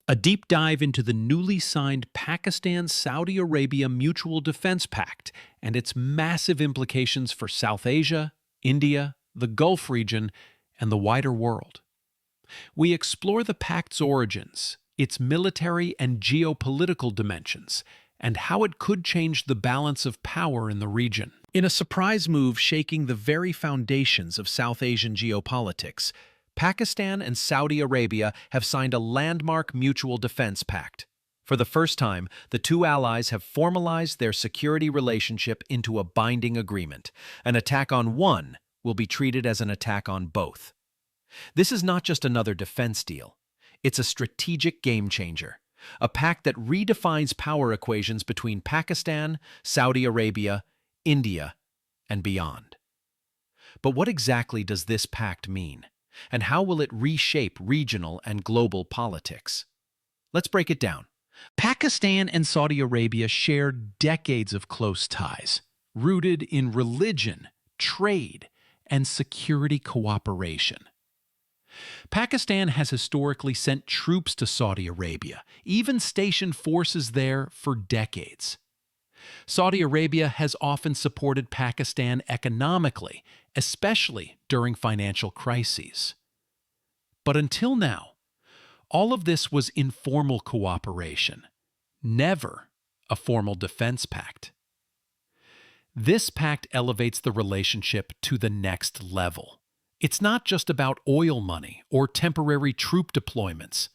A deep dive into the newly signed Pakistan-Saudi Arabia Mutual Defence Pact and its massive implications for South Asia, India, the Gulf region, and the wider world. We explore the pact's origins, its military and geopolitical dimensions, and how it could change the balance of power in the region. In a surprise move shaking the very foundations of South Asian geopolitics, Pakistan and Saudi Arabia have signed a landmark mutual defense pact. For the first time, the two allies have formalized their security relationship into a binding agreement. An attack on one will be treated as an attack on both. This is not just another defense deal. It's a strategic game changer, a pact that redefines power equations between Pakistan, Saudi Arabia, India, and beyond. But what exactly does this pact mean? And how will it reshape regional and global politics? Let's break it down. Pakistan and Saudi Arabia share decades of close ties, rooted in religion, trade, and security cooperation. Pakistan has historically sent troops to Saudi Arabia, even stationed forces there for decades. Saudi Arabia has often supported Pakistan economically, especially during financial crises. But until now, all of this was informal cooperation, never a formal defense pact. This pact elevates the relationship to the next level. It's not just about oil money or temporary troop deployments.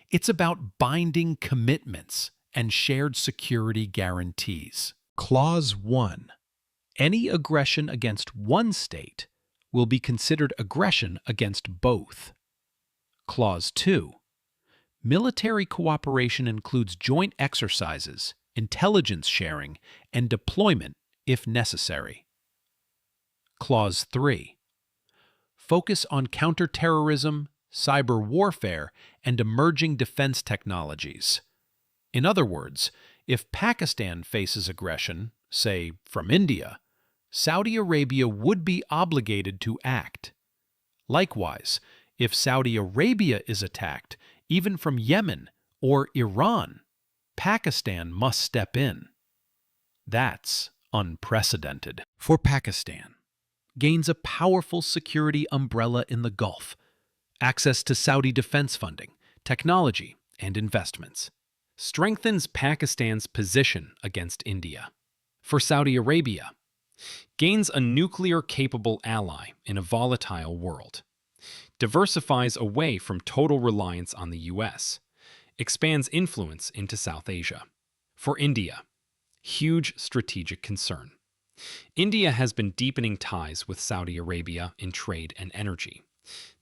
It's about binding commitments and shared security guarantees. Clause 1. Any aggression against one state will be considered aggression against both. Clause 2. Military cooperation includes joint exercises, intelligence sharing, and deployment if necessary. Clause 3. Focus on counterterrorism, cyber warfare, and emerging defense technologies. In other words, if Pakistan faces aggression, say from India, Saudi Arabia would be obligated to act. Likewise, if Saudi Arabia is attacked, even from Yemen or Iran, Pakistan must step in. That's unprecedented. For Pakistan, gains a powerful security umbrella in the Gulf, access to Saudi defense funding, technology, and investments. Strengthens Pakistan's position against India. For Saudi Arabia, gains a nuclear-capable ally in a volatile world. Diversifies away from total reliance on the U.S. Expands influence into South Asia. For India, huge strategic concern. India has been deepening ties with Saudi Arabia in trade and energy.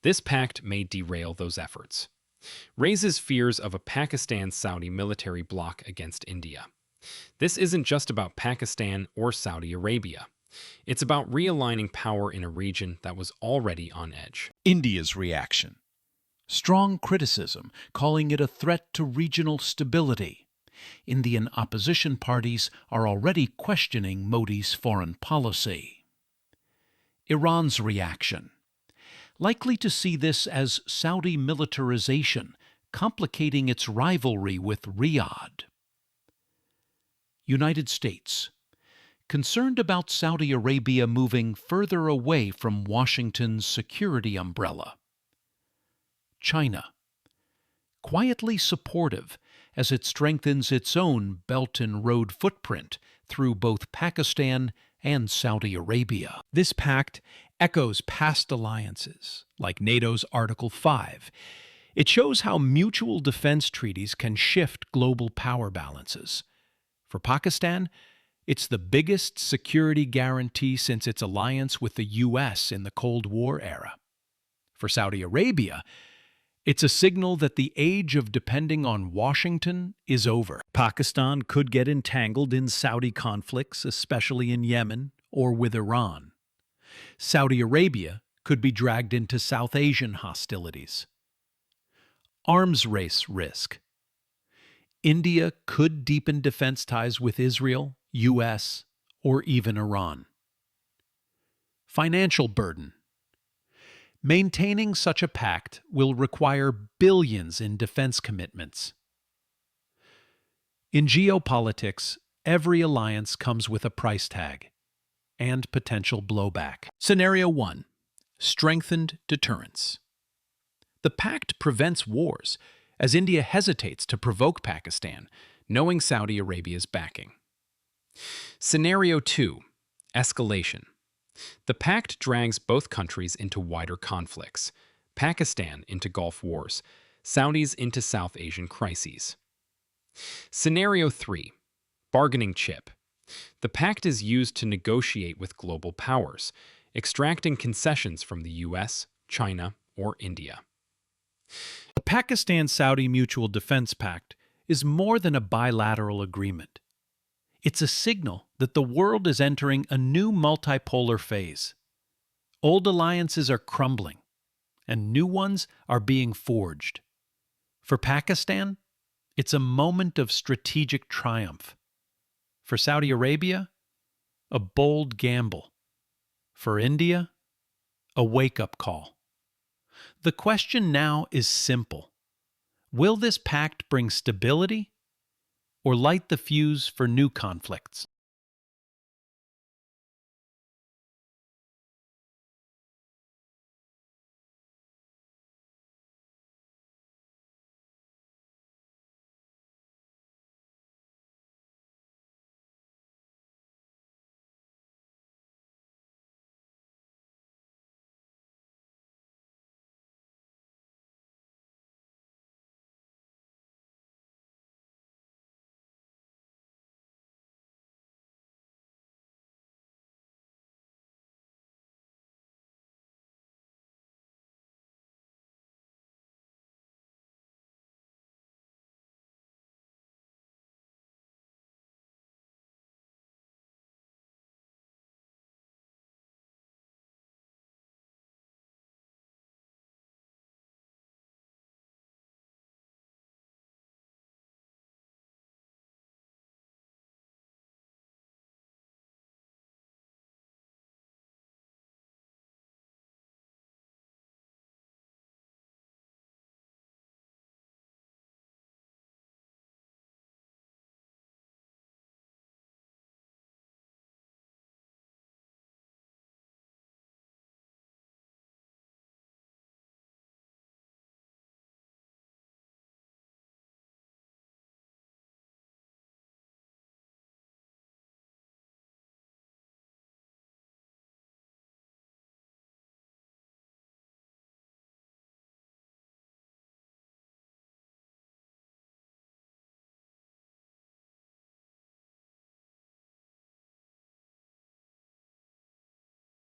This pact may derail those efforts. Raises fears of a Pakistan-Saudi military bloc against India. This isn't just about Pakistan or Saudi Arabia. It's about realigning power in a region that was already on edge. India's reaction. Strong criticism, calling it a threat to regional stability. Indian opposition parties are already questioning Modi's foreign policy. Iran's reaction. Likely to see this as Saudi militarization, complicating its rivalry with Riyadh. United States. Concerned about Saudi Arabia moving further away from Washington's security umbrella. China. Quietly supportive as it strengthens its own Belt and Road footprint through both Pakistan and Saudi Arabia. This pact echoes past alliances, like NATO's Article 5. It shows how mutual defense treaties can shift global power balances. For Pakistan, it's the biggest security guarantee since its alliance with the U.S. in the Cold War era. For Saudi Arabia, it's a signal that the age of depending on Washington is over. Pakistan could get entangled in Saudi conflicts, especially in Yemen or with Iran. Saudi Arabia could be dragged into South Asian hostilities. Arms race risk. India could deepen defense ties with Israel, U.S., or even Iran. Financial burden. Maintaining such a pact will require billions in defense commitments, In geopolitics, every alliance comes with a price tag and potential blowback. Scenario 1. Strengthened deterrence. The pact prevents wars, as India hesitates to provoke Pakistan, knowing Saudi Arabia's backing. Scenario 2. Escalation. The pact drags both countries into wider conflicts, Pakistan into Gulf wars, Saudis into South Asian crises. Scenario 3. Bargaining chip. The pact is used to negotiate with global powers, extracting concessions from the US, China, or India. The Pakistan-Saudi Mutual Defence Pact is more than a bilateral agreement. It's a signal that the world is entering a new multipolar phase. Old alliances are crumbling, and new ones are being forged. For Pakistan, it's a moment of strategic triumph. For Saudi Arabia, a bold gamble. For India, a wake-up call. The question now is simple. Will this pact bring stability or light the fuse for new conflicts?